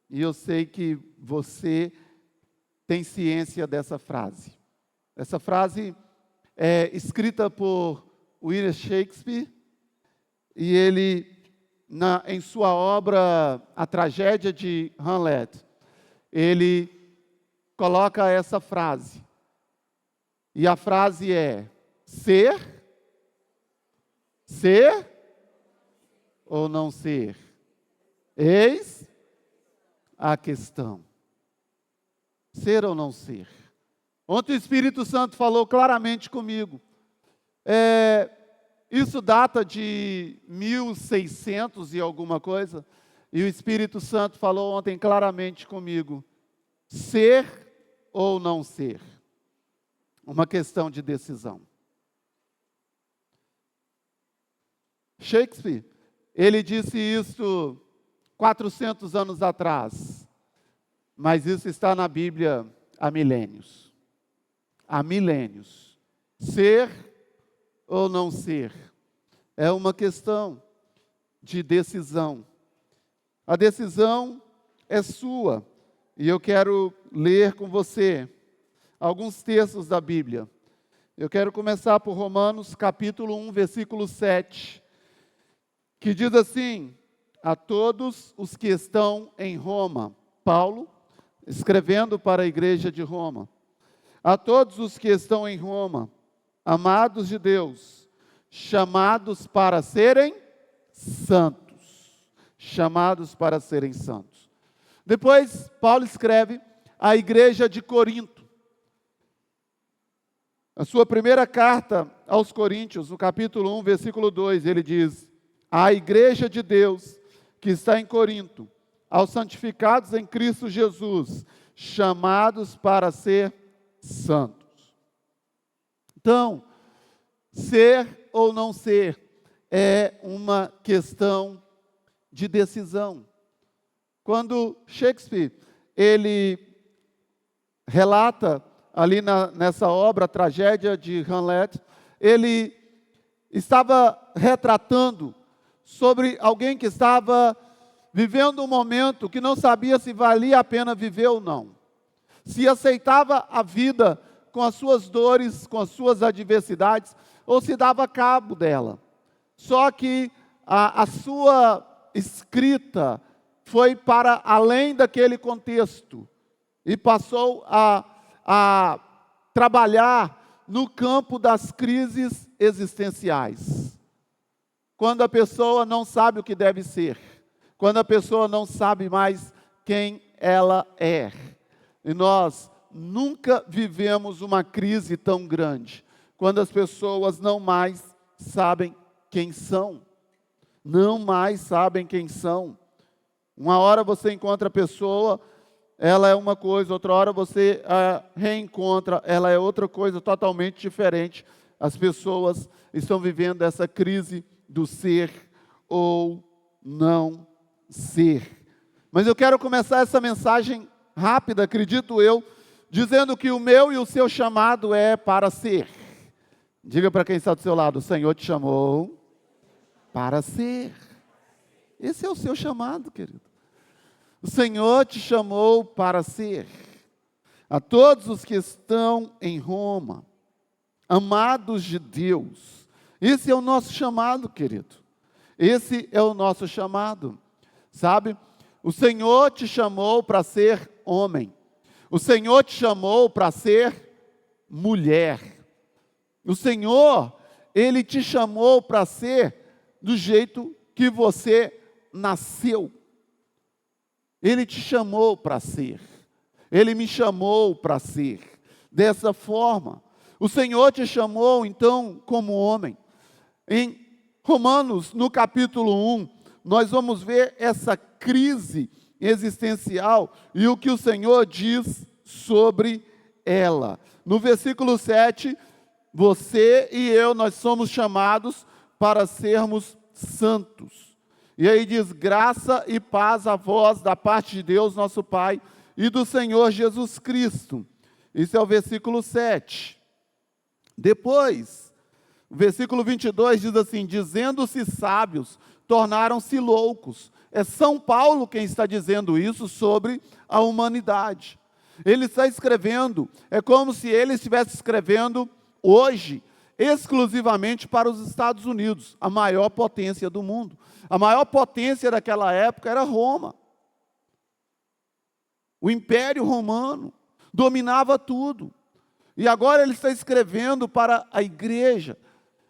e eu sei que você tem ciência dessa frase. Essa frase é escrita por William Shakespeare, e ele, em sua obra A Tragédia de Hamlet, ele coloca essa frase. E a frase é: ser ou não ser? Eis a questão. Ser ou não ser? Ontem o Espírito Santo falou claramente comigo. Isso data de 1600 e alguma coisa. E o Espírito Santo falou ontem claramente comigo. Ser ou não ser? Uma questão de decisão. Shakespeare, ele disse isso 400 anos atrás. Mas isso está na Bíblia há milênios. Há milênios. Ser ou não ser? É uma questão de decisão. A decisão é sua. E eu quero ler com você alguns textos da Bíblia. Eu quero começar por Romanos capítulo 1, versículo 7, que diz assim: a todos os que estão em Roma, Paulo, escrevendo para a igreja de Roma, a todos os que estão em Roma, amados de Deus, chamados para serem santos. Chamados para serem santos. Depois, Paulo escreve à igreja de Corinto. A sua primeira carta aos Coríntios, no capítulo 1, versículo 2, ele diz: à igreja de Deus que está em Corinto, aos santificados em Cristo Jesus, chamados para ser santos. Então, ser ou não ser é uma questão de decisão. Quando Shakespeare, ele relata ali nessa obra, a Tragédia de Hamlet, ele estava retratando sobre alguém que estava vivendo um momento que não sabia se valia a pena viver ou não. Se aceitava a vida com as suas dores, com as suas adversidades, ou se dava cabo dela. Só que a sua escrita foi para além daquele contexto e passou a trabalhar no campo das crises existenciais. Quando a pessoa não sabe o que deve ser, quando a pessoa não sabe mais quem ela é. E nós nunca vivemos uma crise tão grande, quando as pessoas não mais sabem quem são. Não mais sabem quem são. Uma hora você encontra a pessoa, ela é uma coisa, outra hora você a reencontra, ela é outra coisa totalmente diferente. As pessoas estão vivendo essa crise do ser ou não ser. Mas eu quero começar essa mensagem rápida, acredito eu, dizendo que o meu e o seu chamado é para ser. Diga para quem está do seu lado: o Senhor te chamou para ser. Esse é o seu chamado, querido. O Senhor te chamou para ser. A todos os que estão em Roma, amados de Deus, esse é o nosso chamado, querido. Esse é o nosso chamado. Sabe? O Senhor te chamou para ser homem. O Senhor te chamou para ser mulher. O Senhor, Ele te chamou para ser do jeito que você nasceu. Ele te chamou para ser. Ele me chamou para ser. Dessa forma. O Senhor te chamou, então, como homem. Em Romanos, no capítulo 1, nós vamos ver essa crise existencial e o que o Senhor diz sobre ela. No versículo 7, você e eu, nós somos chamados para sermos santos. E aí diz: graça e paz a vós da parte de Deus, nosso Pai, e do Senhor Jesus Cristo. Isso é o versículo 7. Depois, o versículo 22 diz assim: dizendo-se sábios, tornaram-se loucos, É São Paulo quem está dizendo isso sobre a humanidade. Ele está escrevendo, é como se ele estivesse escrevendo hoje, exclusivamente para os Estados Unidos, a maior potência do mundo. A maior potência daquela época era Roma. O Império Romano dominava tudo. E agora ele está escrevendo para a igreja,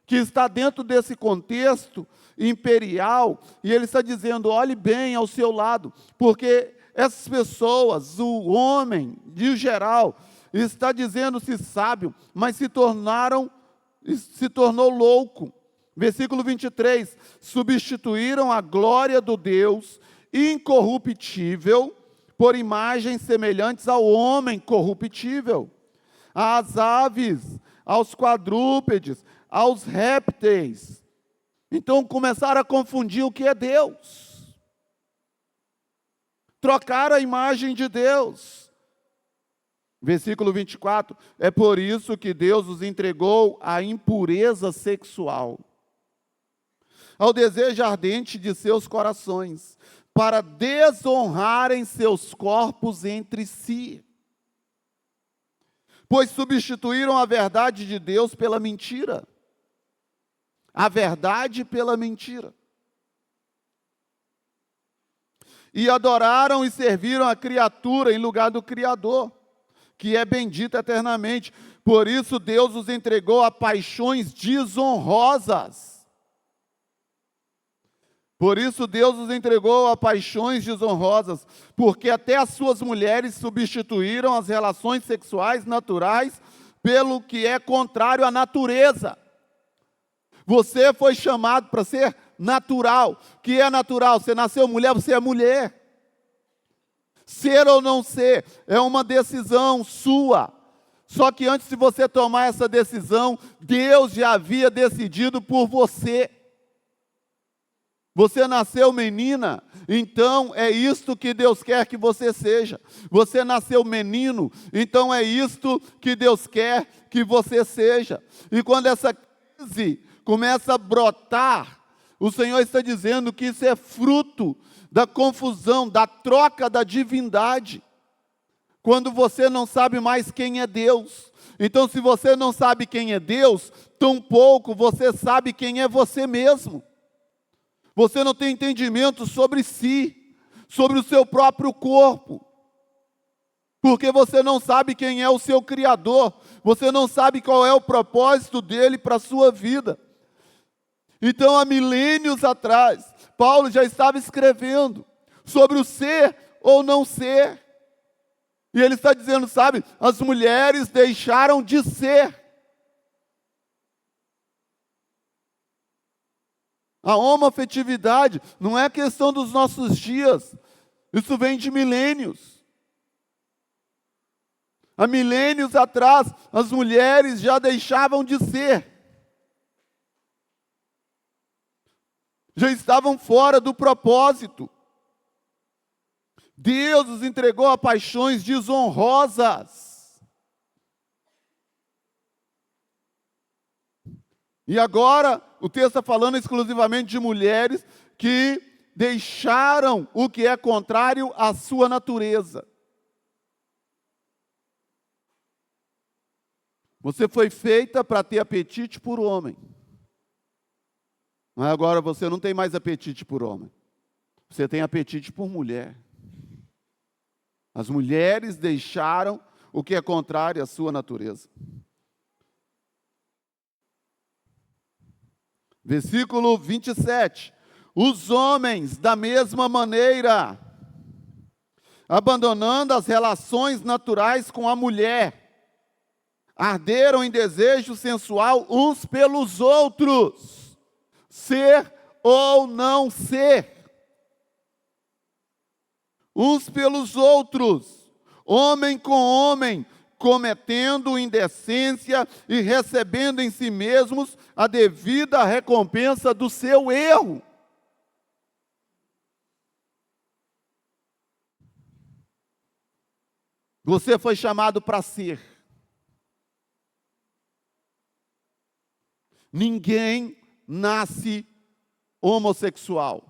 que está dentro desse contexto imperial, e ele está dizendo, olhe bem ao seu lado, porque essas pessoas, o homem, de geral, está dizendo-se sábio, mas se tornou louco. Versículo 23, substituíram a glória do Deus incorruptível por imagens semelhantes ao homem corruptível, às aves, aos quadrúpedes, aos répteis. Então começaram a confundir o que é Deus. Trocaram a imagem de Deus. Versículo 24, é por isso que Deus os entregou à impureza sexual, ao desejo ardente de seus corações, para desonrarem seus corpos entre si. Pois substituíram a verdade de Deus pela mentira. A verdade pela mentira. E adoraram e serviram a criatura em lugar do Criador, que é bendito eternamente. Por isso Deus os entregou a paixões desonrosas. Por isso Deus os entregou a paixões desonrosas, porque até as suas mulheres substituíram as relações sexuais naturais pelo que é contrário à natureza. Você foi chamado para ser natural. O que é natural? Você nasceu mulher, você é mulher. Ser ou não ser é uma decisão sua. Só que antes de você tomar essa decisão, Deus já havia decidido por você. Você nasceu menina, então é isto que Deus quer que você seja. Você nasceu menino, então é isto que Deus quer que você seja. E quando essa crise começa a brotar, o Senhor está dizendo que isso é fruto da confusão, da troca da divindade. Quando você não sabe mais quem é Deus. Então, se você não sabe quem é Deus, tampouco você sabe quem é você mesmo. Você não tem entendimento sobre si, sobre o seu próprio corpo. Porque você não sabe quem é o seu Criador. Você não sabe qual é o propósito dele para a sua vida. Então, há milênios atrás, Paulo já estava escrevendo sobre o ser ou não ser. E ele está dizendo, sabe, as mulheres deixaram de ser. A homoafetividade não é questão dos nossos dias. Isso vem de milênios. Há milênios atrás, as mulheres já deixavam de ser. Já estavam fora do propósito. Deus os entregou a paixões desonrosas. E agora, o texto está falando exclusivamente de mulheres que deixaram o que é contrário à sua natureza. Você foi feita para ter apetite por homem. Mas agora você não tem mais apetite por homem. Você tem apetite por mulher. As mulheres deixaram o que é contrário à sua natureza. Versículo 27. Os homens, da mesma maneira, abandonando as relações naturais com a mulher, arderam em desejo sensual uns pelos outros, ser ou não ser. Uns pelos outros, homem com homem, cometendo indecência e recebendo em si mesmos a devida recompensa do seu erro. Você foi chamado para ser. Ninguém nasce homossexual.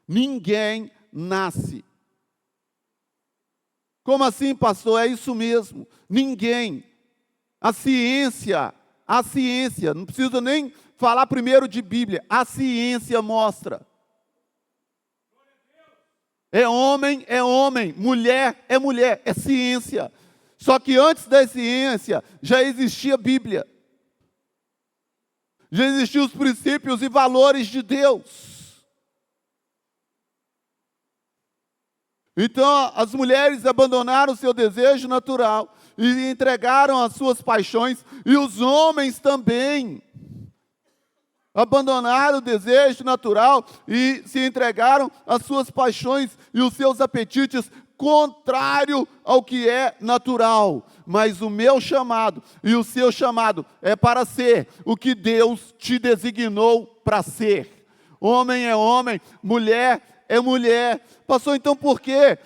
Ninguém nasce. Como assim, pastor? É isso mesmo. Ninguém. A ciência, não precisa nem falar primeiro de Bíblia. A ciência mostra. É homem, mulher, é ciência. Só que antes da ciência já existia Bíblia. Já existiam os princípios e valores de Deus. Então, as mulheres abandonaram o seu desejo natural e entregaram as suas paixões, e os homens também abandonaram o desejo natural e se entregaram às suas paixões e os seus apetites, contrário ao que é natural. Mas o meu chamado e o seu chamado é para ser o que Deus te designou para ser. Homem é homem, mulher é mulher. Pastor, então por que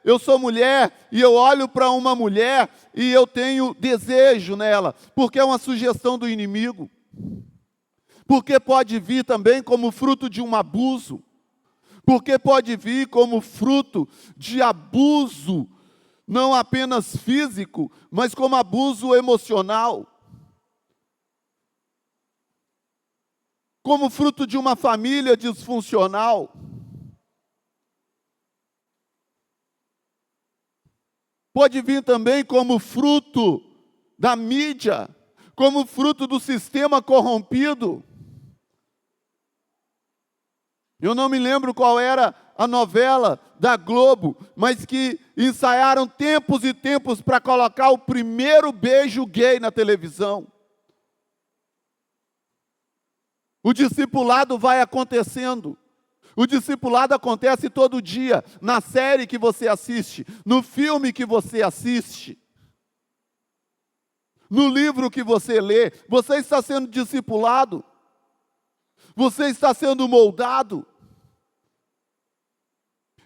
eu sou mulher e eu olho para uma mulher e eu tenho desejo nela? Porque é uma sugestão do inimigo. Porque pode vir também como fruto de um abuso. Porque pode vir como fruto de abuso, não apenas físico, mas como abuso emocional. Como fruto de uma família disfuncional. Pode vir também como fruto da mídia, como fruto do sistema corrompido. Eu não me lembro qual era a novela da Globo, mas que ensaiaram tempos e tempos para colocar o primeiro beijo gay na televisão. O discipulado vai acontecendo. O discipulado acontece todo dia, na série que você assiste, no filme que você assiste, no livro que você lê. Você está sendo discipulado. Você está sendo moldado.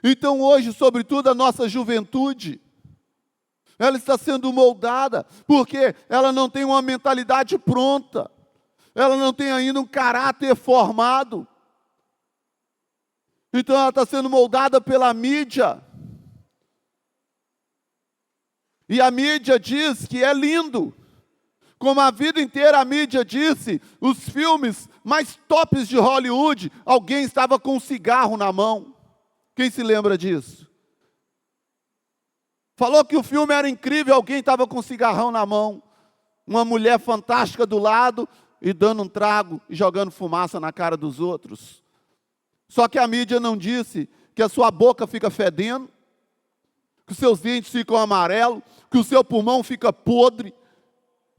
Então hoje, sobretudo a nossa juventude, ela está sendo moldada, porque ela não tem uma mentalidade pronta, ela não tem ainda um caráter formado. Então ela está sendo moldada pela mídia. E a mídia diz que é lindo. Como a vida inteira a mídia disse, os filmes mais tops de Hollywood, alguém estava com um cigarro na mão. Quem se lembra disso? Falou que o filme era incrível, alguém estava com um cigarrão na mão. Uma mulher fantástica do lado e dando um trago e jogando fumaça na cara dos outros. Só que a mídia não disse que a sua boca fica fedendo, que os seus dentes ficam amarelos, que o seu pulmão fica podre,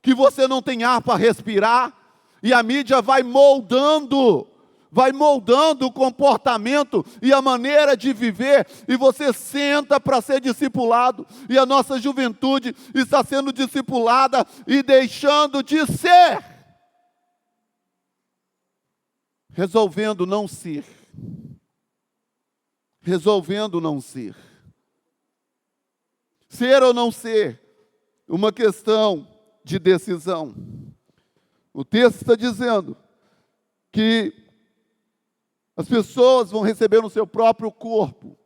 que você não tem ar para respirar, e a mídia vai moldando o comportamento e a maneira de viver, e você senta para ser discipulado, e a nossa juventude está sendo discipulada e deixando de ser, resolvendo não ser. Resolvendo não ser. Ser ou não ser, uma questão de decisão. O texto está dizendo que as pessoas vão receber no seu próprio corpo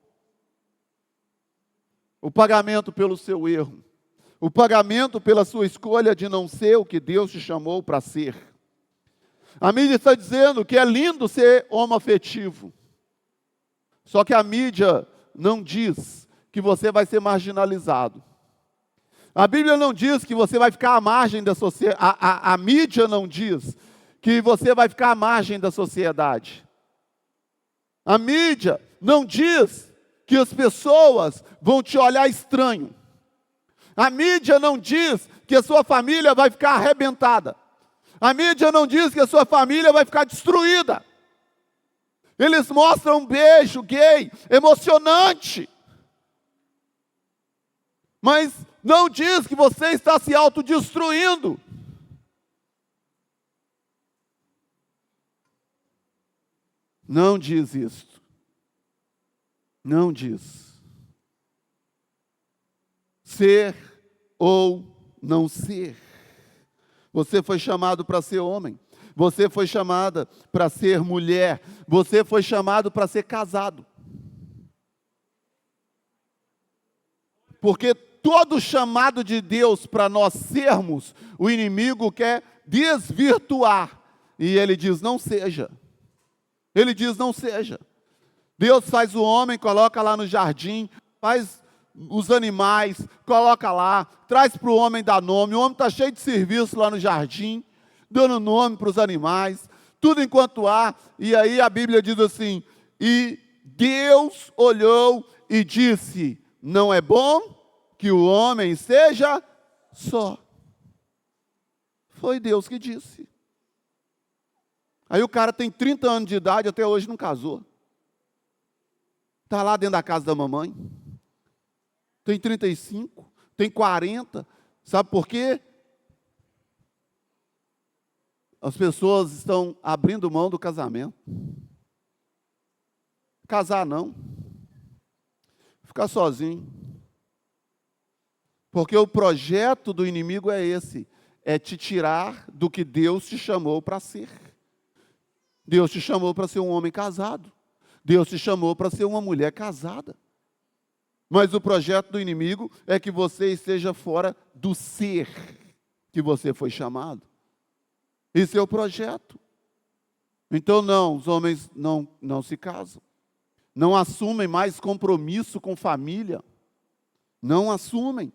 o pagamento pelo seu erro, o pagamento pela sua escolha de não ser o que Deus te chamou para ser. A mídia está dizendo que é lindo ser homoafetivo. Só que a mídia não diz que você vai ser marginalizado. A Bíblia não diz que você vai ficar à margem da sociedade. A mídia não diz que você vai ficar à margem da sociedade. A mídia não diz que as pessoas vão te olhar estranho. A mídia não diz que a sua família vai ficar arrebentada. A mídia não diz que a sua família vai ficar destruída. Eles mostram um beijo gay emocionante, mas não diz que você está se autodestruindo. Não diz isto. Não diz. Ser ou não ser. Você foi chamado para ser homem. Você foi chamada para ser mulher. Você foi chamado para ser casado. Porque todo chamado de Deus para nós sermos, o inimigo quer desvirtuar. E ele diz, não seja. Ele diz, não seja. Deus faz o homem, coloca lá no jardim, faz os animais, coloca lá, traz para o homem dar nome. O homem está cheio de serviço lá no jardim, dando nome para os animais, tudo enquanto há. E aí a Bíblia diz assim, e Deus olhou e disse, não é bom que o homem seja só. Foi Deus que disse. Aí o cara tem 30 anos de idade, até hoje não casou. Está lá dentro da casa da mamãe. Tem 35, tem 40. Sabe por quê? As pessoas estão abrindo mão do casamento. Casar não. Ficar sozinho. Porque o projeto do inimigo é esse. É te tirar do que Deus te chamou para ser. Deus te chamou para ser um homem casado. Deus te chamou para ser uma mulher casada. Mas o projeto do inimigo é que você esteja fora do ser que você foi chamado. Esse é o projeto. Então não, os homens não se casam. Não assumem mais compromisso com família. Não assumem.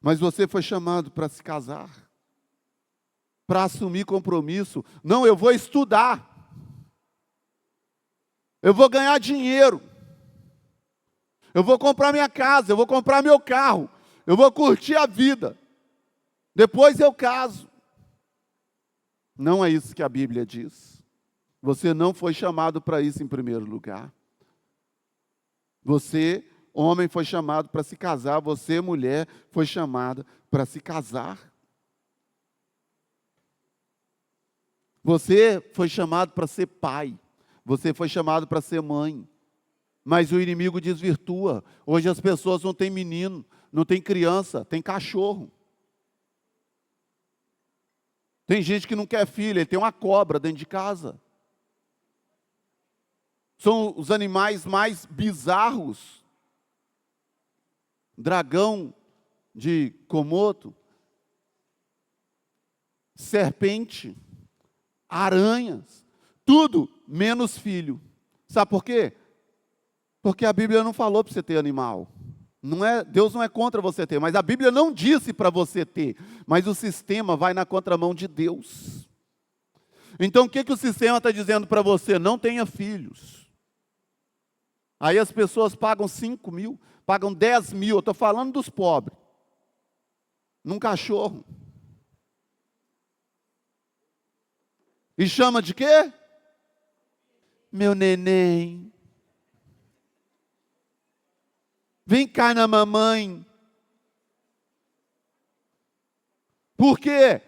Mas você foi chamado para se casar. Para assumir compromisso. Não, eu vou estudar. Eu vou ganhar dinheiro. Eu vou comprar minha casa, eu vou comprar meu carro. Eu vou curtir a vida. Depois eu caso. Não é isso que a Bíblia diz. Você não foi chamado para isso em primeiro lugar. Você, homem, foi chamado para se casar. Você, mulher, foi chamada para se casar. Você foi chamado para ser pai. Você foi chamado para ser mãe. Mas o inimigo desvirtua. Hoje as pessoas não têm menino, não tem criança, tem cachorro. Tem gente que não quer filho, ele tem uma cobra dentro de casa. São os animais mais bizarros. Dragão de Komodo, serpente, aranhas, tudo menos filho. Sabe por quê? Porque a Bíblia não falou para você ter animal. Deus não é contra você ter, mas a Bíblia não disse para você ter. Mas o sistema vai na contramão de Deus. Então o que o sistema está dizendo para você? Não tenha filhos. Aí as pessoas pagam 5 mil, pagam 10 mil, eu estou falando dos pobres, num cachorro. E chama de quê? Meu neném. Vem cá na mamãe. Por quê?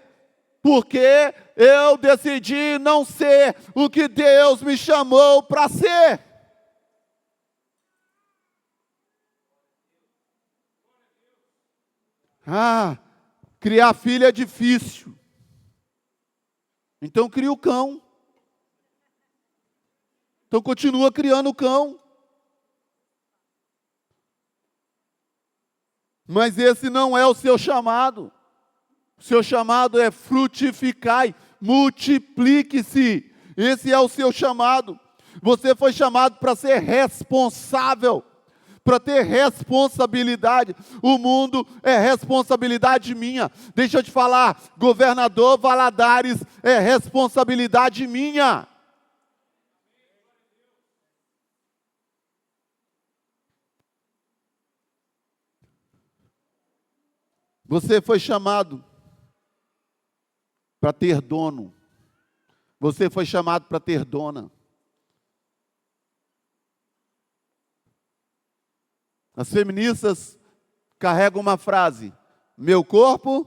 Porque eu decidi não ser o que Deus me chamou para ser. Criar filho é difícil. Então cria o cão. Então continua criando o cão. Mas esse não é o seu chamado. O seu chamado é frutificai, multiplique-se. Esse é o seu chamado. Você foi chamado para ser responsável, para ter responsabilidade. O mundo é responsabilidade minha. Deixa eu te falar, governador Valadares é responsabilidade minha. Você foi chamado para ter dono. Você foi chamado para ter dona. As feministas carregam uma frase: meu corpo,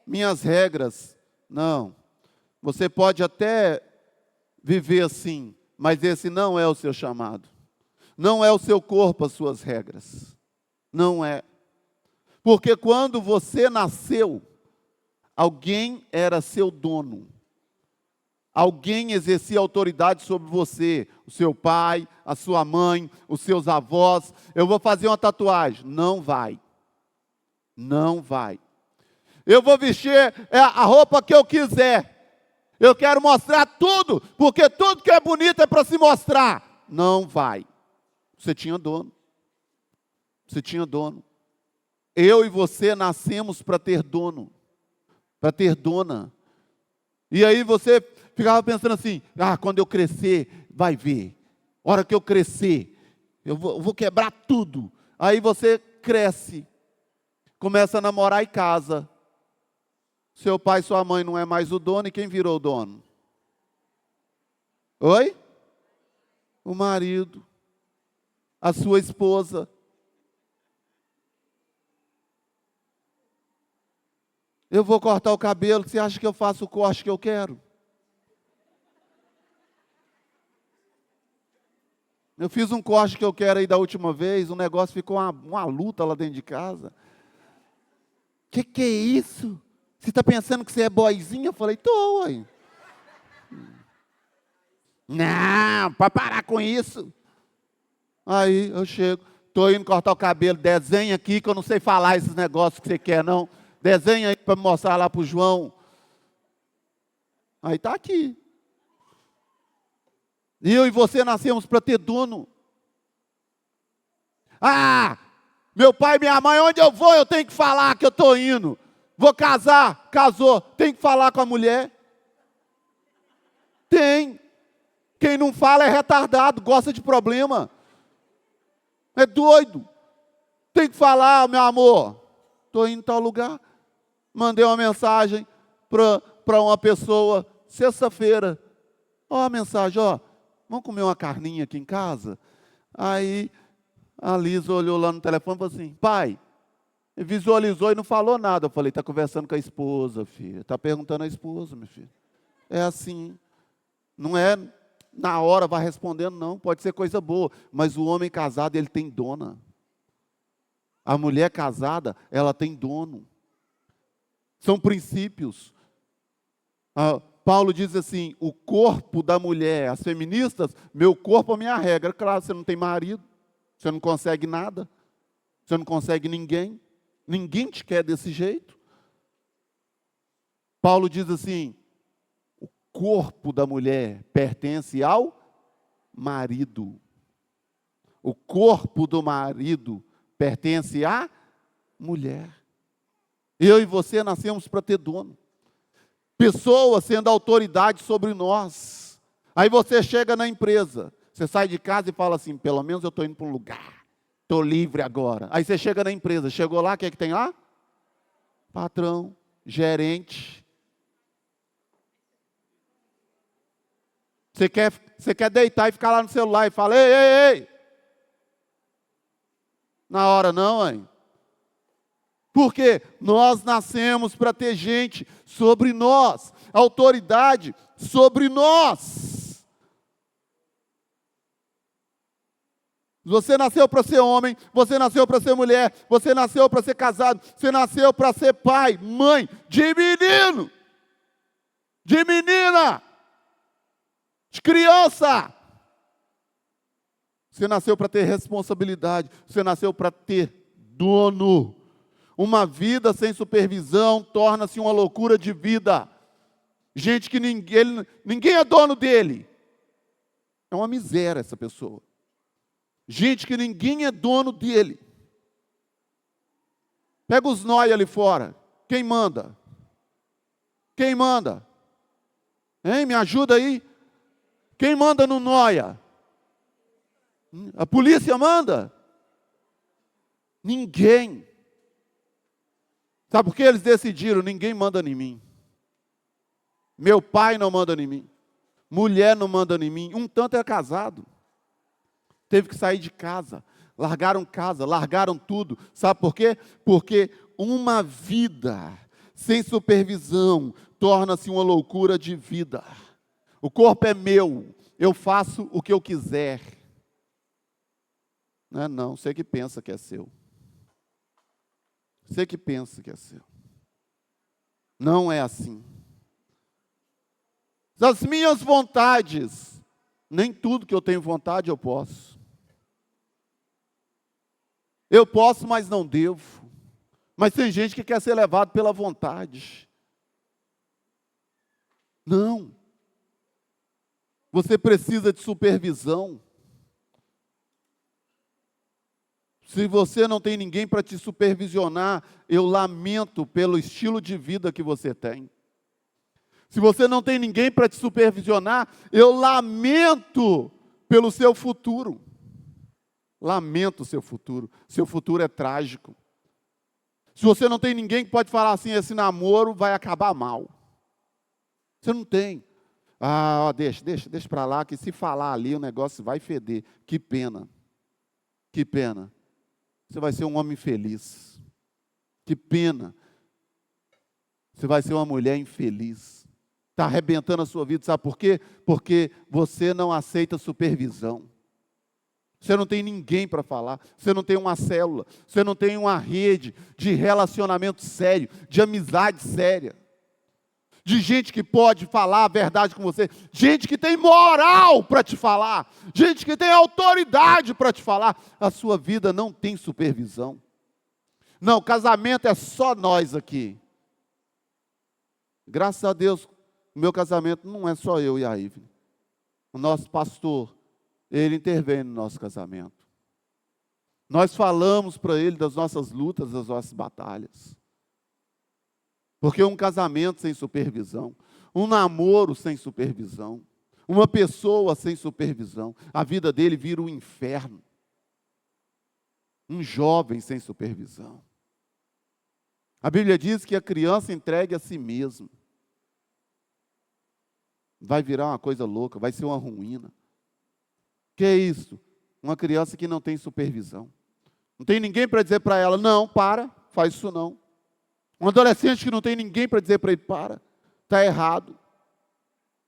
minhas regras. Não, você pode até viver assim, mas esse não é o seu chamado. Não é o seu corpo as suas regras. Não é. Porque quando você nasceu, Alguém era seu dono. Alguém exercia autoridade sobre você, o seu pai, a sua mãe, os seus avós. Eu vou fazer uma tatuagem. Não vai. Não vai. Eu vou vestir a roupa que eu quiser. Eu quero mostrar tudo, porque tudo que é bonito é para se mostrar. Não vai. Você tinha dono. Você tinha dono. Eu e você nascemos para ter dono, para ter dona. E aí você ficava pensando assim, quando eu crescer, vai ver. Hora que eu crescer, eu vou quebrar tudo. Aí você cresce, começa a namorar e casa. Seu pai e sua mãe não é mais o dono, e quem virou o dono? Oi? O marido, a sua esposa. Eu vou cortar o cabelo, você acha que eu faço o corte que eu quero? Eu fiz um corte que eu quero aí da última vez, o negócio ficou uma luta lá dentro de casa. Que é isso? Você está pensando que você é boizinha? Eu falei, tô, ué. Não, para parar com isso. Aí eu chego, estou indo cortar o cabelo, desenha aqui que eu não sei falar esses negócios que você quer, não. Desenha aí para mostrar lá para o João. Aí está aqui. E eu e você nascemos para ter dono. Meu pai e minha mãe, onde eu vou, eu tenho que falar que eu estou indo. Vou casar, casou, tem que falar com a mulher. Tem. Quem não fala é retardado, gosta de problema. É doido. Tem que falar, meu amor. Estou indo em tal lugar. Mandei uma mensagem para uma pessoa, sexta-feira. A mensagem, vamos comer uma carninha aqui em casa? Aí a Lisa olhou lá no telefone e falou assim, pai, visualizou e não falou nada. Eu falei, está conversando com a esposa, filha. Está perguntando à esposa, meu filho. É assim. Não é na hora, vai respondendo, não. Pode ser coisa boa. Mas o homem casado, ele tem dona. A mulher casada, ela tem dono. São princípios. Paulo diz assim, o corpo da mulher, as feministas, meu corpo é minha regra. Claro, você não tem marido, você não consegue nada, você não consegue ninguém te quer desse jeito. Paulo diz assim, o corpo da mulher pertence ao marido. O corpo do marido pertence à mulher. Eu e você nascemos para ter dono. Pessoas sendo autoridade sobre nós. Aí você chega na empresa, você sai de casa e fala assim, pelo menos eu estou indo para um lugar, estou livre agora. Aí você chega na empresa, chegou lá, o que é que tem lá? Patrão, gerente. Você quer deitar e ficar lá no celular e fala, ei, ei, ei. Na hora não, hein? Porque nós nascemos para ter gente sobre nós, autoridade sobre nós. Você nasceu para ser homem, você nasceu para ser mulher, você nasceu para ser casado, você nasceu para ser pai, mãe, de menino, de menina, de criança. Você nasceu para ter responsabilidade, você nasceu para ter dono. Uma vida sem supervisão torna-se uma loucura de vida. Gente que ninguém é dono dele. É uma miséria essa pessoa. Gente que ninguém é dono dele. Pega os nóia ali fora. Quem manda? Quem manda? Hein? Me ajuda aí. Quem manda no nóia? A polícia manda? Ninguém. Sabe por que eles decidiram? Ninguém manda em mim. Meu pai não manda em mim. Mulher não manda em mim. Um tanto é casado. Teve que sair de casa. Largaram tudo. Sabe por quê? Porque uma vida sem supervisão torna-se uma loucura de vida. O corpo é meu. Eu faço o que eu quiser. Não, você que pensa que é seu. Você que pensa que é seu. Não é assim. As minhas vontades, nem tudo que eu tenho vontade eu posso. Eu posso, mas não devo. Mas tem gente que quer ser levado pela vontade. Não. Você precisa de supervisão. Se você não tem ninguém para te supervisionar, eu lamento pelo estilo de vida que você tem. Se você não tem ninguém para te supervisionar, eu lamento pelo seu futuro. Lamento o seu futuro. Seu futuro é trágico. Se você não tem ninguém que pode falar assim, esse namoro vai acabar mal. Você não tem. Ah, deixa para lá, que se falar ali o negócio vai feder. Que pena. Que pena. Você vai ser um homem feliz. Que pena. Você vai ser uma mulher infeliz. Está arrebentando a sua vida, sabe por quê? Porque você não aceita supervisão. Você não tem ninguém para falar, você não tem uma célula, você não tem uma rede de relacionamento sério, de amizade séria, de gente que pode falar a verdade com você, gente que tem moral para te falar, gente que tem autoridade para te falar. A sua vida não tem supervisão. Não, casamento é só nós aqui. Graças a Deus, o meu casamento não é só eu e a Ivy. O nosso pastor, ele intervém no nosso casamento. Nós falamos para ele das nossas lutas, das nossas batalhas. Porque um casamento sem supervisão, um namoro sem supervisão, uma pessoa sem supervisão, a vida dele vira um inferno. Um jovem sem supervisão. A Bíblia diz que a criança entregue a si mesmo. Vai virar uma coisa louca, vai ser uma ruína. Que é isso? Uma criança que não tem supervisão. Não tem ninguém para dizer para ela, não, para, faz isso não. Um adolescente que não tem ninguém para dizer para ele, para, está errado.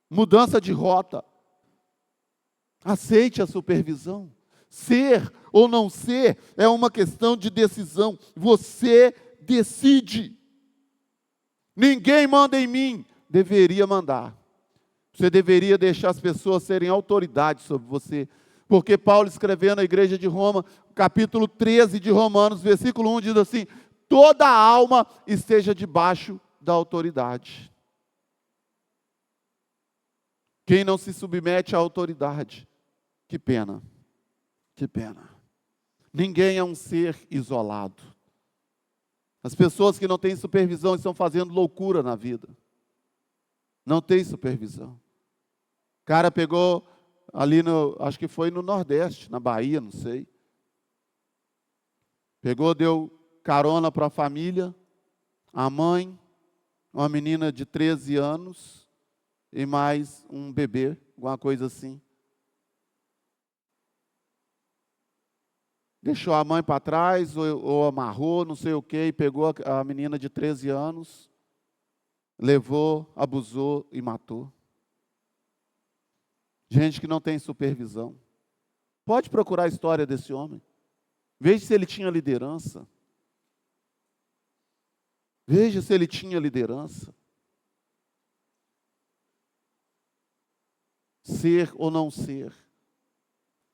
Mudança de rota. Aceite a supervisão. Ser ou não ser é uma questão de decisão. Você decide. Ninguém manda em mim. Deveria mandar. Você deveria deixar as pessoas serem autoridade sobre você. Porque Paulo, escrevendo à igreja de Roma, capítulo 13 de Romanos, versículo 1, diz assim: toda alma esteja debaixo da autoridade. Quem não se submete à autoridade, que pena, que pena. Ninguém é um ser isolado. As pessoas que não têm supervisão estão fazendo loucura na vida. Não tem supervisão. O cara pegou ali acho que foi no Nordeste, na Bahia, não sei. Pegou, deu carona para a família, a mãe, uma menina de 13 anos e mais um bebê, alguma coisa assim. Deixou a mãe para trás, ou amarrou, não sei o quê, e pegou a menina de 13 anos, levou, abusou e matou. Gente que não tem supervisão. Pode procurar a história desse homem. Veja se ele tinha liderança. Veja se ele tinha liderança. Ser ou não ser.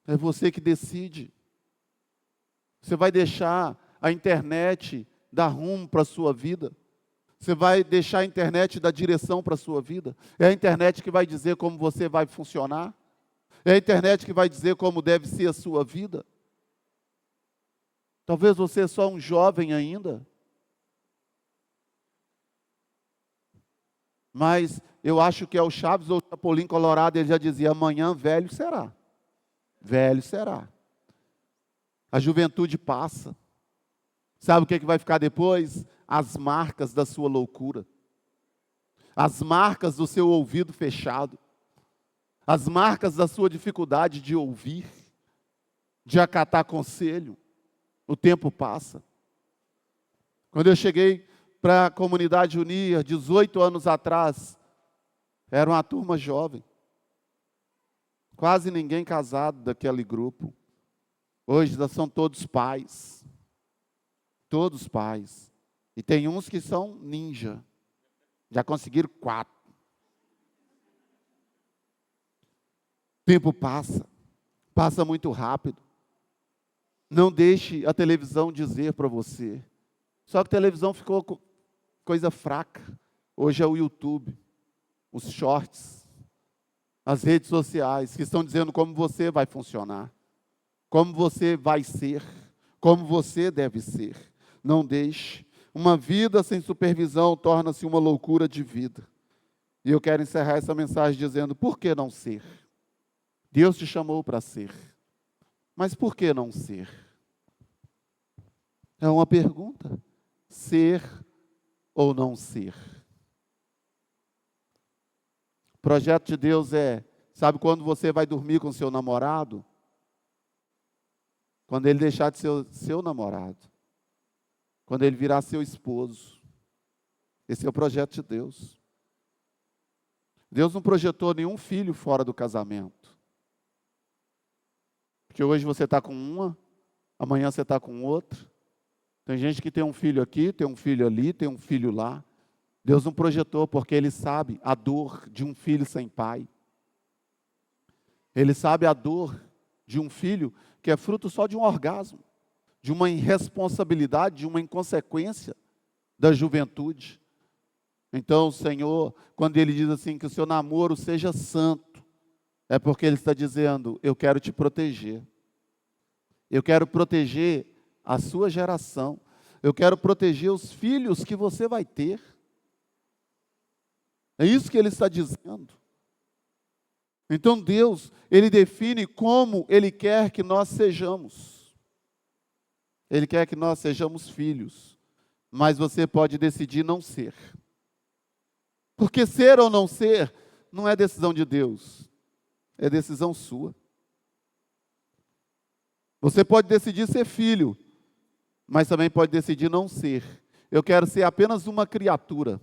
É você que decide. Você vai deixar a internet dar rumo para a sua vida? Você vai deixar a internet dar direção para a sua vida? É a internet que vai dizer como você vai funcionar? É a internet que vai dizer como deve ser a sua vida? Talvez você é só um jovem ainda. Mas eu acho que é o Chaves ou o Chapolin Colorado, ele já dizia, amanhã velho será. Velho será. A juventude passa. Sabe o que vai ficar depois? As marcas da sua loucura. As marcas do seu ouvido fechado. As marcas da sua dificuldade de ouvir, de acatar conselho. O tempo passa. Quando eu cheguei para a comunidade Unir, 18 anos atrás, era uma turma jovem. Quase ninguém casado daquele grupo. Hoje já são todos pais. Todos pais. E tem uns que são ninja. Já conseguiram 4. Tempo passa, passa muito rápido. Não deixe a televisão dizer para você. Só que a televisão ficou coisa fraca. Hoje é o YouTube, os shorts, as redes sociais, que estão dizendo como você vai funcionar, como você vai ser, como você deve ser. Não deixe. Uma vida sem supervisão torna-se uma loucura de vida. E eu quero encerrar essa mensagem dizendo, por que não ser? Deus te chamou para ser. Mas por que não ser? É uma pergunta. Ser ou não ser? O projeto de Deus é, sabe quando você vai dormir com seu namorado? Quando ele deixar de ser seu namorado. Quando ele virar seu esposo. Esse é o projeto de Deus. Deus não projetou nenhum filho fora do casamento. Porque hoje você está com uma, amanhã você está com outra. Tem gente que tem um filho aqui, tem um filho ali, tem um filho lá. Deus não projetou porque Ele sabe a dor de um filho sem pai. Ele sabe a dor de um filho que é fruto só de um orgasmo, de uma irresponsabilidade, de uma inconsequência da juventude. Então, o Senhor, quando Ele diz assim, que o seu namoro seja santo, é porque Ele está dizendo, eu quero te proteger. Eu quero proteger a sua geração. Eu quero proteger os filhos que você vai ter. É isso que Ele está dizendo. Então Deus, Ele define como Ele quer que nós sejamos. Ele quer que nós sejamos filhos. Mas você pode decidir não ser. Porque ser ou não ser não é decisão de Deus. É decisão sua. Você pode decidir ser filho, mas também pode decidir não ser. Eu quero ser apenas uma criatura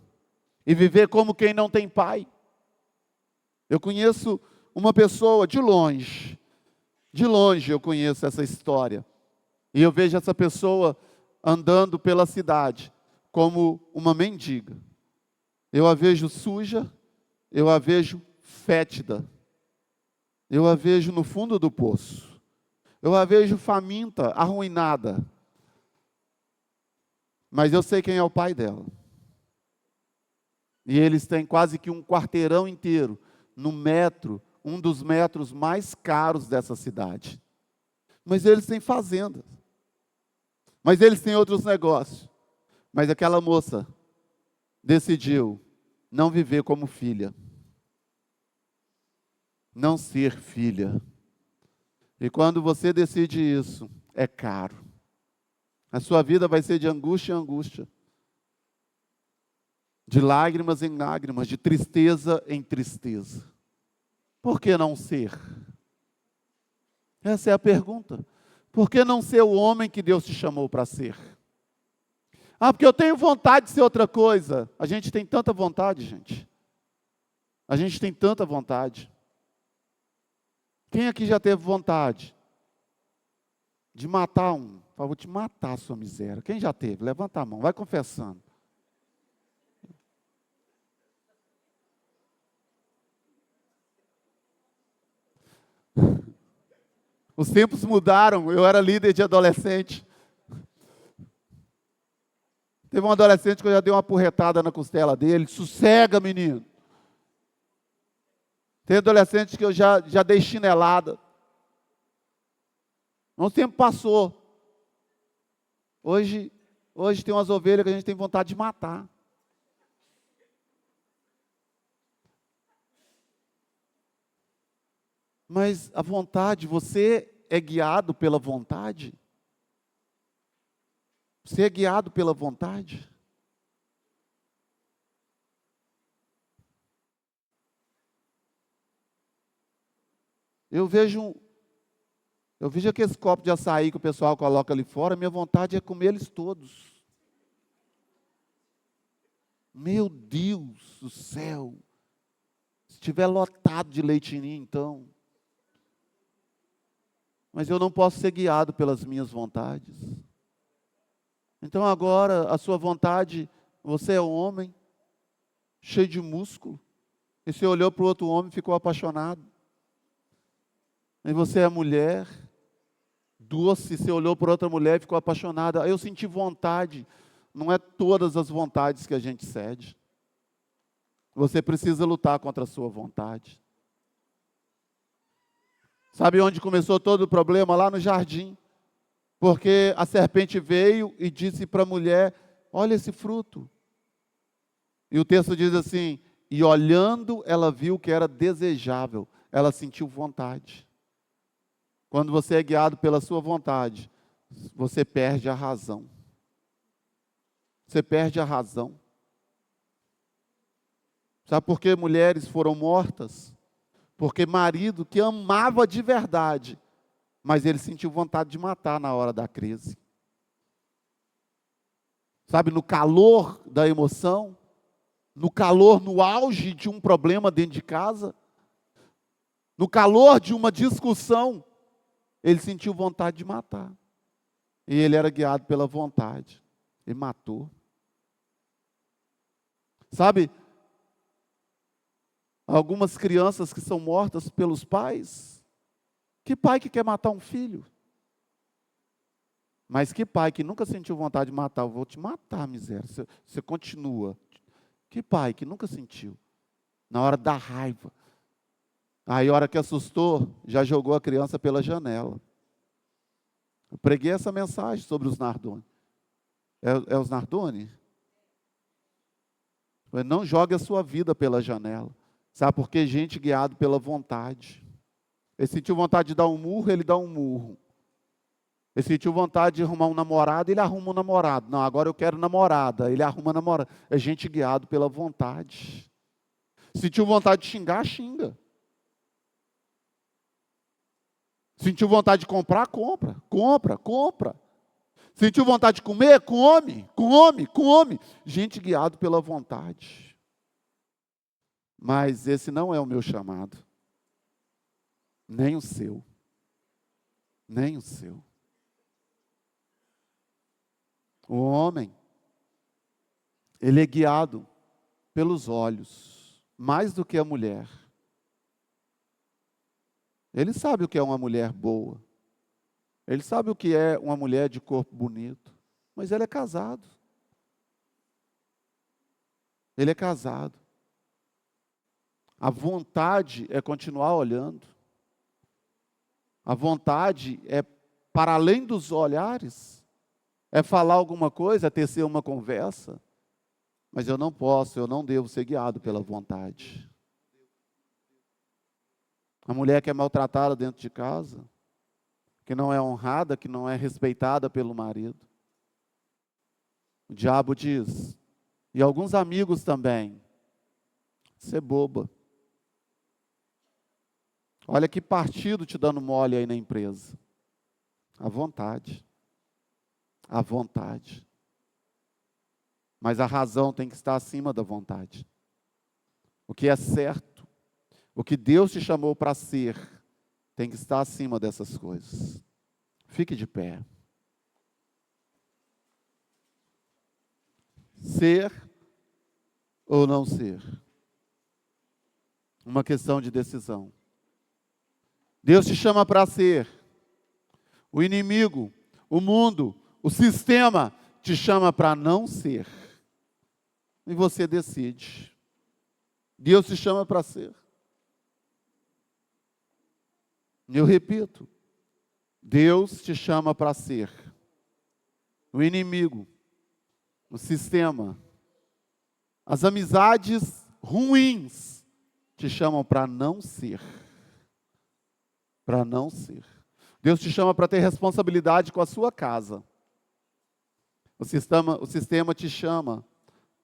e viver como quem não tem pai. Eu conheço uma pessoa de longe eu conheço essa história. E eu vejo essa pessoa andando pela cidade como uma mendiga. Eu a vejo suja, eu a vejo fétida. Eu a vejo no fundo do poço. Eu a vejo faminta, arruinada. Mas eu sei quem é o pai dela. E eles têm quase que um quarteirão inteiro, no metro, um dos metros mais caros dessa cidade. Mas eles têm fazendas. Mas eles têm outros negócios. Mas aquela moça decidiu não viver como filha. Não ser filha. E quando você decide isso, é caro. A sua vida vai ser de angústia em angústia. De lágrimas em lágrimas, de tristeza em tristeza. Por que não ser? Essa é a pergunta. Por que não ser o homem que Deus te chamou para ser? Ah, porque eu tenho vontade de ser outra coisa. A gente tem tanta vontade, gente. A gente tem tanta vontade. Quem aqui já teve vontade de matar um? Fala, vou te matar, sua miséria. Quem já teve? Levanta a mão, vai confessando. Os tempos mudaram, eu era líder de adolescente. Teve um adolescente que eu já dei uma porretada na costela dele. Sossega, menino. Tem adolescente que eu já dei chinelada. Um tempo passou. Hoje tem umas ovelhas que a gente tem vontade de matar. Mas a vontade, você é guiado pela vontade? Você é guiado pela vontade? Eu vejo aqueles copos de açaí que o pessoal coloca ali fora, minha vontade é comer eles todos. Meu Deus do céu! Se estiver lotado de leitinho, então. Mas eu não posso ser guiado pelas minhas vontades. Então agora, a sua vontade, você é homem, cheio de músculo. E você olhou para o outro homem e ficou apaixonado. E você é mulher, doce, você olhou para outra mulher e ficou apaixonada. Eu senti vontade. Não é todas as vontades que a gente cede. Você precisa lutar contra a sua vontade. Sabe onde começou todo o problema? Lá no jardim. Porque a serpente veio e disse para a mulher: olha esse fruto. E o texto diz assim: e olhando, ela viu que era desejável. Ela sentiu vontade. Quando você é guiado pela sua vontade, você perde a razão. Você perde a razão. Sabe por que mulheres foram mortas? Porque marido que amava de verdade, mas ele sentiu vontade de matar na hora da crise. Sabe, no calor da emoção, no calor, no auge de um problema dentro de casa, no calor de uma discussão, ele sentiu vontade de matar. E ele era guiado pela vontade. Ele matou. Sabe, algumas crianças que são mortas pelos pais. Que pai que quer matar um filho? Mas que pai que nunca sentiu vontade de matar? Eu vou te matar, miséria. Você continua. Que pai que nunca sentiu? Na hora da raiva. Aí, a hora que assustou, já jogou a criança pela janela. Eu preguei essa mensagem sobre os Nardoni. É os Nardoni? Não jogue a sua vida pela janela. Sabe por quê? Gente guiado pela vontade. Ele sentiu vontade de dar um murro, ele dá um murro. Ele sentiu vontade de arrumar um namorado, ele arruma um namorado. Não, agora eu quero namorada, ele arruma namorada. É gente guiado pela vontade. Sentiu vontade de xingar, xinga. Sentiu vontade de comprar, compra. Compra, compra. Sentiu vontade de comer? Come, come, come. Gente guiado pela vontade. Mas esse não é o meu chamado. Nem o seu. Nem o seu. O homem, ele é guiado pelos olhos, mais do que a mulher. Ele sabe o que é uma mulher boa. Ele sabe o que é uma mulher de corpo bonito. Mas ele é casado. Ele é casado. A vontade é continuar olhando. A vontade é para além dos olhares. É falar alguma coisa, é tecer uma conversa. Mas eu não posso, eu não devo ser guiado pela vontade. A mulher que é maltratada dentro de casa, que não é honrada, que não é respeitada pelo marido. O diabo diz, e alguns amigos também, você é boba. Olha que partido te dando mole aí na empresa. À vontade. À vontade. Mas a razão tem que estar acima da vontade. O que é certo, o que Deus te chamou para ser, tem que estar acima dessas coisas. Fique de pé. Ser ou não ser? Uma questão de decisão. Deus te chama para ser. O inimigo, o mundo, o sistema te chama para não ser. E você decide. Deus te chama para ser. Eu repito, Deus te chama para ser. O inimigo, o sistema, as amizades ruins te chamam para não ser. Para não ser. Deus te chama para ter responsabilidade com a sua casa. O sistema te chama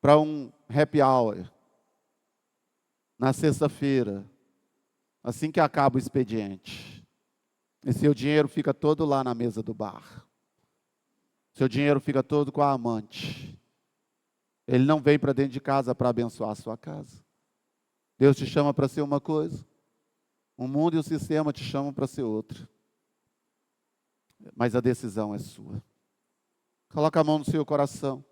para um happy hour na sexta-feira, assim que acaba o expediente. E seu dinheiro fica todo lá na mesa do bar. Seu dinheiro fica todo com a amante. Ele não vem para dentro de casa para abençoar a sua casa. Deus te chama para ser uma coisa. O mundo e o sistema te chamam para ser outra. Mas a decisão é sua. Coloca a mão no seu coração.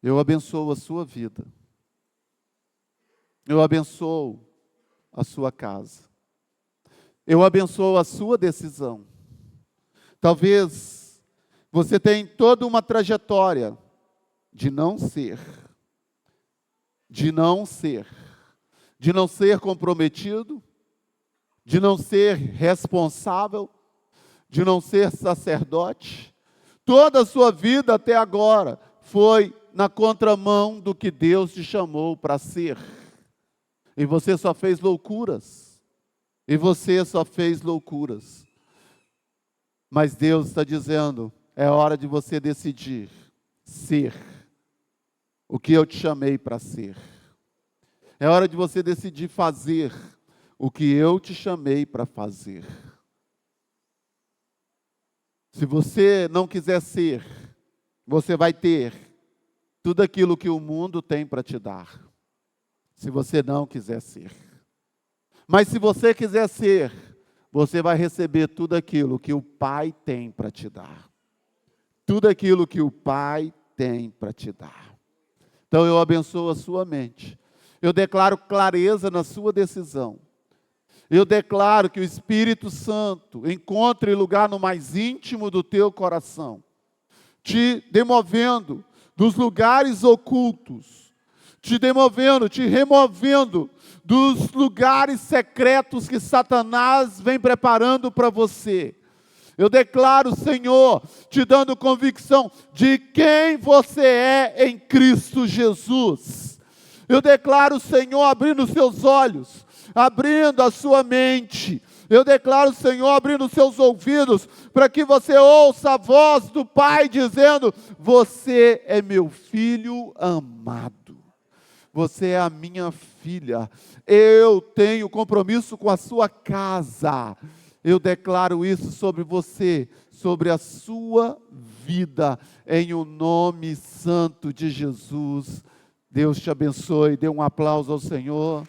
Eu abençoo a sua vida. Eu abençoo a sua casa. Eu abençoo a sua decisão. Talvez você tenha toda uma trajetória de não ser comprometido, de não ser responsável, de não ser sacerdote. Toda a sua vida até agora foi na contramão do que Deus te chamou para ser. E você só fez loucuras. Mas Deus está dizendo, é hora de você decidir ser o que eu te chamei para ser. É hora de você decidir fazer o que eu te chamei para fazer. Se você não quiser ser, você vai ter tudo aquilo que o mundo tem para te dar. Se você não quiser ser. Mas se você quiser ser, você vai receber tudo aquilo que o Pai tem para te dar. Tudo aquilo que o Pai tem para te dar. Então eu abençoo a sua mente. Eu declaro clareza na sua decisão. Eu declaro que o Espírito Santo encontre lugar no mais íntimo do teu coração, te demovendo dos lugares ocultos, te removendo dos lugares secretos que Satanás vem preparando para você. Eu declaro, Senhor, te dando convicção de quem você é em Cristo Jesus. Eu declaro, Senhor, abrindo os seus olhos, abrindo a sua mente. Eu declaro, Senhor, abrindo os seus ouvidos, para que você ouça a voz do Pai dizendo: você é meu filho amado. Você é a minha filha. Eu tenho compromisso com a sua casa. Eu declaro isso sobre você, sobre a sua vida, em o nome santo de Jesus. Deus te abençoe. Dê um aplauso ao Senhor.